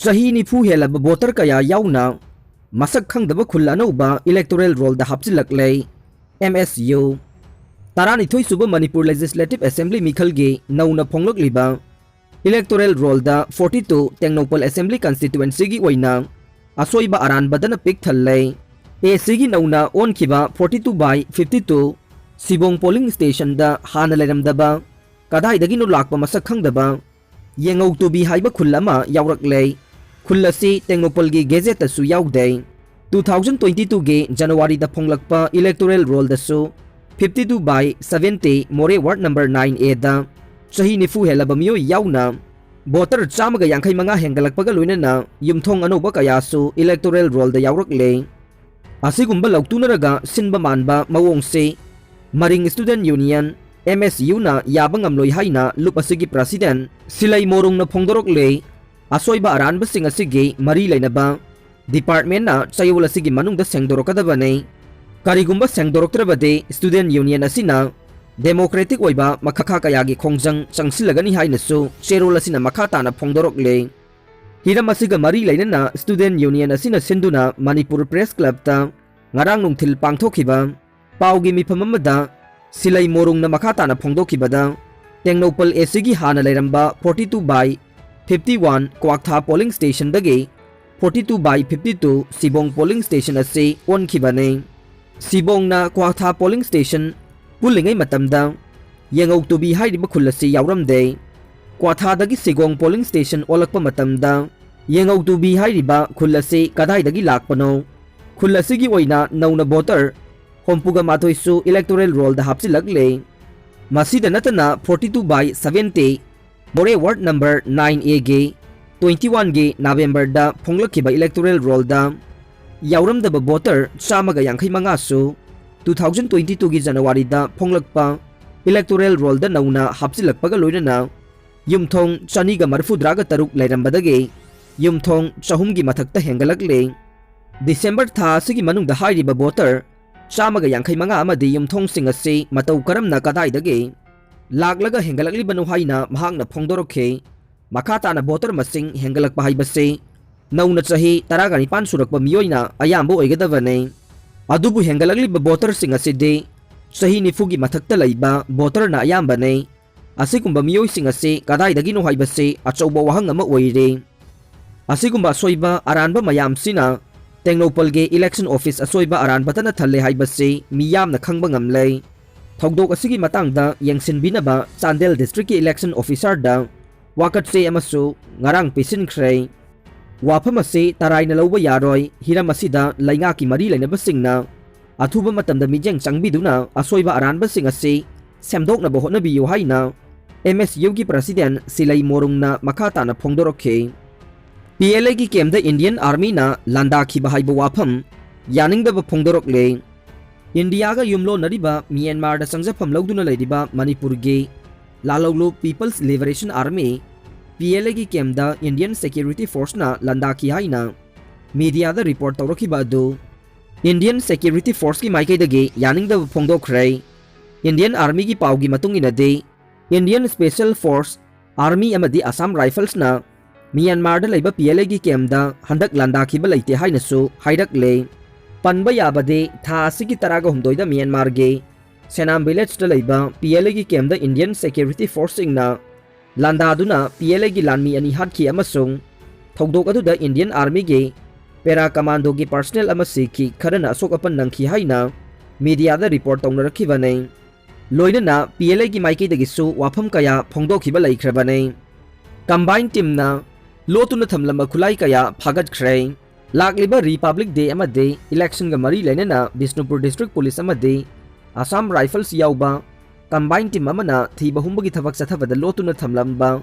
Chahi nifu Hellaba voter kaya Yaona Mashak Khangdaba Khul Anouba Electoral roll the Hapchillakle MSU Tarani Thoi Suba Manipur Legislative Assembly Mikhalge Nauna Ponglok Liba Electoral roll the 42 Tengnopal Assembly Constituency gi Waina Asoiba Aran Badana Pik Thale A Sigi Nauna on Kiba 42/52 Sibong polling station da Hana Leremdaba Kadai Dagino Lakpa Mashak Khangdaba Yengau to be Haiba Khulama Yaurakle Khulasi Tengnopalgi Gazette su Yauday 2022 ge January da Ponglakpa Electoral roll da su 52/70 More Ward number 9A da Chahi nifu Hellaba mio Yaona voter chamaga yankai manga hengalakpaga loinana yumthong Anouba kaya su Electoral roll da Yaurakle Asigumba Lautunaraga Sinba Manba Mawongse Maring Student Union MSU na Yabangam Loi Haina Lupasigi President Silai Morong na Pongdorokle Asoiba Aranba Sing Asigi Mari Lainaba Department na Chayula Sigi Manung da Sengdorokadabane Karigumba Sengdoroktrabade Student Union Asina Democratic Waiba Makaka Kayagi Kongjang Changsilagani Hainasu Cherola Sina Makata na Pongdorokle Hiramasiga Mari Lainana Student Union Asina Sinduna Manipur Press Club ta Ngarang Nungthil Pangthokiba Paugi Mipamamada Silai Morong na Makata na Pongdokibada Tengnopal Esigi Hana Leramba 42/51 Kwaktha polling station dagi 42/52 Sibong polling station ase on kibane Sibong na Kwaktha polling station pulingai matamda Yengau to be Hairiba Khulasi Yauramde Kwatha dagi Sigong polling station olakpa matamda Yengau to be Hairiba Khulasi Kadai dagi lakpano Khulasi gi oina nauna voter Hompuga Matoisu Electoral roll the Hapchillakle Masida Natana 42/70 More Ward number 9A ge 21 ge November da Ponglakiba Electoral roll da Yauram da voter Chamaga Yankai Manga su 2022 gi January da Ponglakpa Electoral roll da nauna Hapchillakpaga loinana Yumthong Chaniga Marfudraga Taruk Lairambadage Yumthong Chahumgi Mathakta Hengalakle December tha sigi manung da hairiba voter Chamaga Yankai Manga amadi Yumthong Sing ase Matau Karamna Kadai dage Laglaga Hengalakli Banu Haina Mahangna Pongdoroke Makata na voter masing Hengalak Pahaibase Nauna Chahi Taragani Pansurakpa Mioina Ayambo Egadavane Adubu Hengalakli voter Sing ase de Chahi nifugi Mathakta Laiba voter na Ayambane Asikumba Mioi Sing ase Kadai dagi no Haibase Achauba Wahang ama Oire Asikumba Soiba Aranba Mayam Sina Tengnopalge election office asoiba aran batana thalle haibase miyam na khangba ngamle thogdok asigi matangda yengsinbinaba Chandel district ki election officer da wakatse amasu ngarang pisin khrei wafamase tarai na loba yaroi hiramasida lainga ki mari lainaba singna athuba matamda mijeng changbiduna asoiba aran basing ase semdok na bohona biyo haina MSU ki president Silai Morong na makata na phongdorokhe PLA ki kem da Indian Army na landa ki bahai ba wafam yaning da ba phongdorokle India ga yumlo nariba Myanmar da sangjapam lawduna leidiba Manipur ge Laloglo People's Liberation Army PLA ki kem da Indian Security Force na landa ki haina media da report tawraki ba do Indian Security Force ki maikai da ge yaning da phongdokre Indian Army ki pawgi matung ina de Indian Special Force Army amadi Assam Rifles na Myanmar da laiba PLA gi kemda handak landa khiba laite hainasu hairakle panba yabade tha asigi taraga humdoi da Myanmar ge Senam village da laiba PLA gi kemda Indian Security Force ingna landa duna PLA gi lanmi ani hatkhi amasung thogdok adu da Indian Army ge para commando gi personnel amasi ki kharana asok apan nangki haina media da report tongna rakhibane loinana PLA gi maiki da gisu wafam kaya phongdok khiba laikhrabane combined team na Lotuna Thamlamba Khulai Kaya Phagat Khrei Lakliba Republic Day amade election ga mari lainana Bishnupur District Police amade Assam Rifles yauba combined team amana thiba humbagi thabak sathabada lotuna thamlamba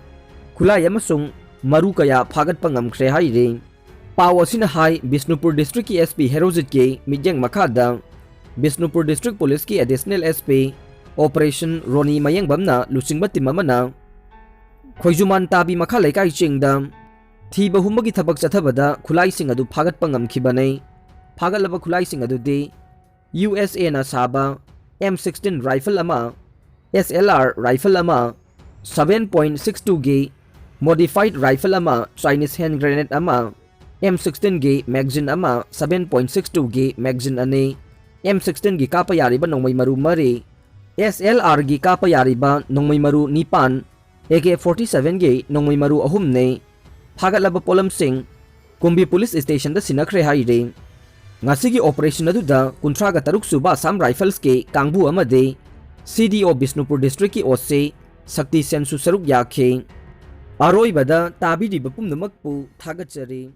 Khulai amasung maru kaya phagat pangam khre haire Pawasina hai Bishnupur District ki SP Herojit ke mijeng makhada Bishnupur District Police ki additional SP Operation Roni Mayang bamna lusingba team amana Khoijuman tabi makha laikai chingdam Thiba humbagi thabak chathabada khulai sing adu phagat pangam khibane phagalaba khulai sing adu de USA na saba M16 rifle ama SLR rifle ama 7.62 ge modified rifle ama Chinese hand grenade ama M16 gi magazine ama 7.62 gi magazine ani M16 gi kapa yariba nongmai maru mari SLR gi kapa yariba nongmai maru nipan AK47 gi nongmai maru ahum ne phagalaba polam sing kumbi police station da sinakre haire ngasigi operation aduda kunthra ga taruk suba Assam rifles ke kangbu amade CDO Bisnupur district ki ose sakti sensu saruk yakhe aroi bada tabi di bapum namakpu thagachari